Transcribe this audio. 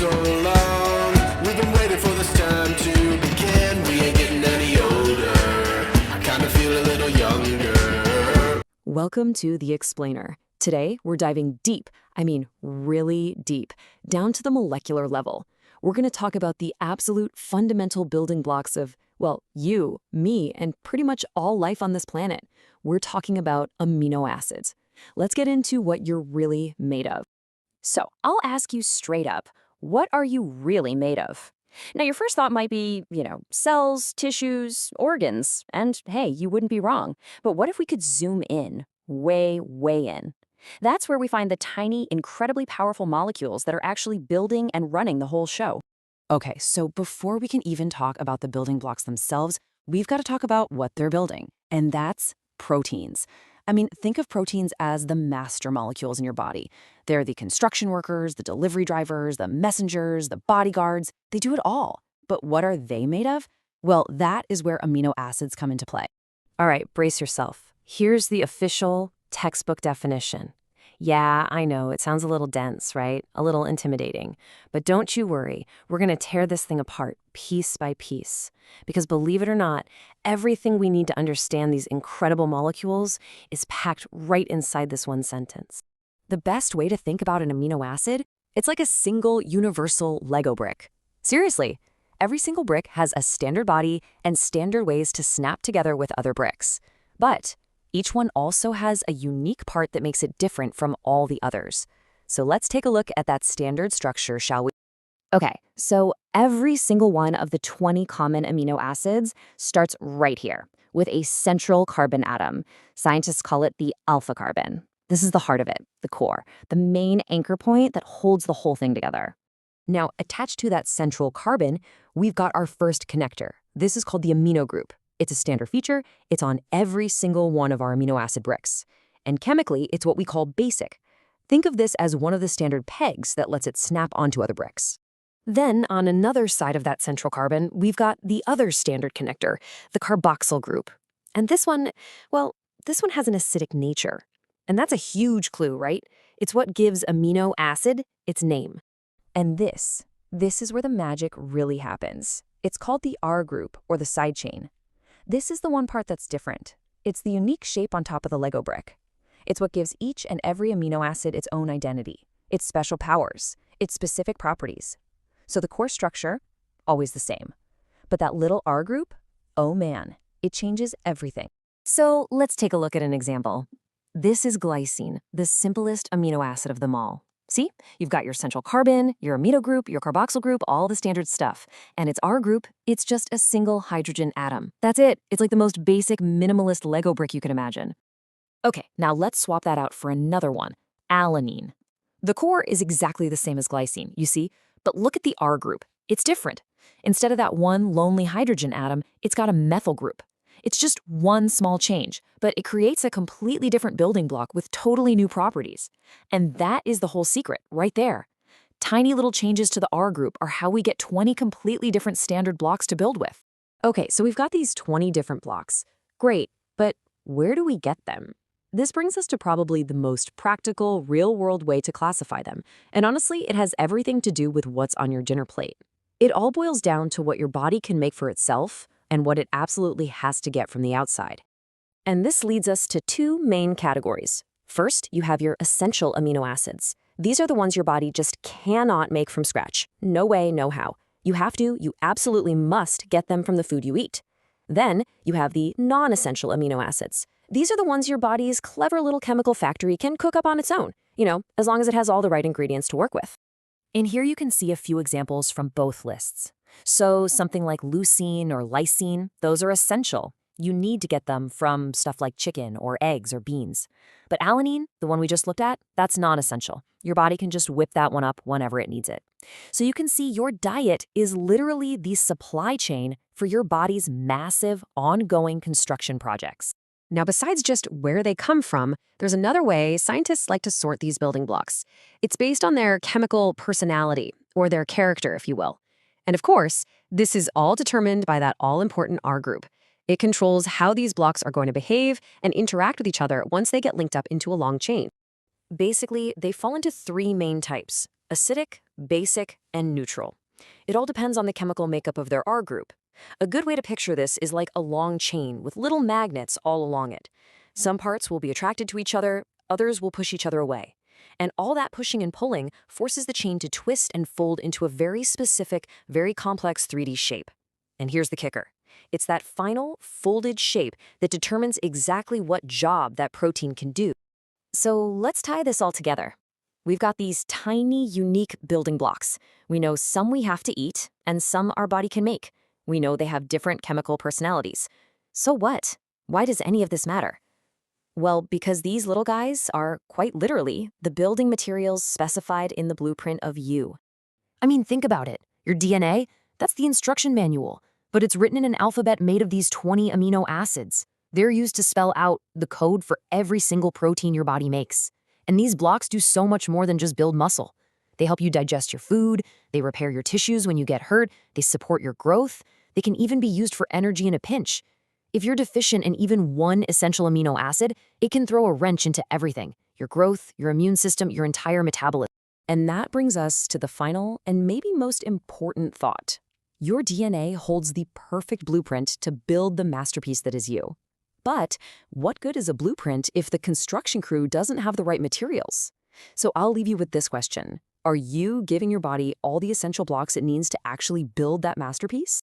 so long. We've been waiting for this time to begin. We ain't getting any older. I kinda feel a little younger. Welcome to The Explainer. Today, we're diving deep, I mean really deep, down to the molecular level. We're going to talk about the absolute fundamental building blocks of, well, you, me, and pretty much all life on this planet. We're talking about amino acids. Let's get into what you're really made of. So, I'll ask you straight up, what are you really made of? Now, your first thought might be, cells, tissues, organs, and hey, you wouldn't be wrong. But what if we could zoom in, way, way in? That's where we find the tiny, incredibly powerful molecules that are actually building and running the whole show. Okay, so before we can even talk about the building blocks themselves, we've got to talk about what they're building, and that's proteins. I mean, think of proteins as the master molecules in your body. They're the construction workers, the delivery drivers, the messengers, the bodyguards. They do it all. But what are they made of? Well, that is where amino acids come into play. All right, brace yourself. Here's the official textbook definition. Yeah, I know, it sounds a little dense, right? A little intimidating. But don't you worry, we're going to tear this thing apart piece by piece. Because believe it or not, everything we need to understand these incredible molecules is packed right inside this one sentence. The best way to think about an amino acid, it's like a single universal Lego brick. Seriously, every single brick has a standard body and standard ways to snap together with other bricks. But each one also has a unique part that makes it different from all the others. So let's take a look at that standard structure, shall we? Okay, so every single one of the 20 common amino acids starts right here with a central carbon atom. Scientists call it the alpha carbon. This is the heart of it, the core, the main anchor point that holds the whole thing together. Now, attached to that central carbon, we've got our first connector. This is called the amino group. It's a standard feature. It's on every single one of our amino acid bricks. And chemically, it's what we call basic. Think of this as one of the standard pegs that lets it snap onto other bricks. Then, on another side of that central carbon, we've got the other standard connector, the carboxyl group. And this one, well, this one has an acidic nature. And that's a huge clue, right? It's what gives amino acid its name. And this is where the magic really happens. It's called the R group, or the side chain. This is the one part that's different. It's the unique shape on top of the Lego brick. It's what gives each and every amino acid its own identity, its special powers, its specific properties. So the core structure, always the same. But that little R group, oh man, it changes everything. So let's take a look at an example. This is glycine, the simplest amino acid of them all. See, you've got your central carbon, your amino group, your carboxyl group, all the standard stuff. And its R group, it's just a single hydrogen atom. That's it. It's like the most basic, minimalist Lego brick you can imagine. Okay, now let's swap that out for another one, alanine. The core is exactly the same as glycine, you see, but look at the R group. It's different. Instead of that one lonely hydrogen atom, it's got a methyl group. It's just one small change, but it creates a completely different building block with totally new properties. And that is the whole secret, right there. Tiny little changes to the R group are how we get 20 completely different standard blocks to build with. Okay, so we've got these 20 different blocks. Great, but where do we get them? This brings us to probably the most practical, real-world way to classify them. And honestly, it has everything to do with what's on your dinner plate. It all boils down to what your body can make for itself and what it absolutely has to get from the outside. And this leads us to two main categories. First, you have your essential amino acids. These are the ones your body just cannot make from scratch. No way, no how. You absolutely must get them from the food you eat. Then, you have the non-essential amino acids. These are the ones your body's clever little chemical factory can cook up on its own, as long as it has all the right ingredients to work with. In here you can see a few examples from both lists. So something like leucine or lysine, those are essential. You need to get them from stuff like chicken or eggs or beans. But alanine, the one we just looked at, that's non-essential. Your body can just whip that one up whenever it needs it. So you can see your diet is literally the supply chain for your body's massive, ongoing construction projects. Now, besides just where they come from, there's another way scientists like to sort these building blocks. It's based on their chemical personality, or their character, if you will. And of course, this is all determined by that all-important R group. It controls how these blocks are going to behave and interact with each other once they get linked up into a long chain. Basically, they fall into three main types: acidic, basic, and neutral. It all depends on the chemical makeup of their R group. A good way to picture this is like a long chain with little magnets all along it. Some parts will be attracted to each other, others will push each other away. And all that pushing and pulling forces the chain to twist and fold into a very specific, very complex 3D shape. And here's the kicker. It's that final, folded shape that determines exactly what job that protein can do. So let's tie this all together. We've got these tiny, unique building blocks. We know some we have to eat, and some our body can make. We know they have different chemical personalities. So what? Why does any of this matter? Well, because these little guys are, quite literally, the building materials specified in the blueprint of you. I mean, think about it. Your DNA, that's the instruction manual, but it's written in an alphabet made of these 20 amino acids. They're used to spell out the code for every single protein your body makes. And these blocks do so much more than just build muscle. They help you digest your food, they repair your tissues when you get hurt, they support your growth, they can even be used for energy in a pinch. If you're deficient in even one essential amino acid, it can throw a wrench into everything: your growth, your immune system, your entire metabolism. And that brings us to the final and maybe most important thought. Your DNA holds the perfect blueprint to build the masterpiece that is you. But what good is a blueprint if the construction crew doesn't have the right materials? So I'll leave you with this question. Are you giving your body all the essential blocks it needs to actually build that masterpiece?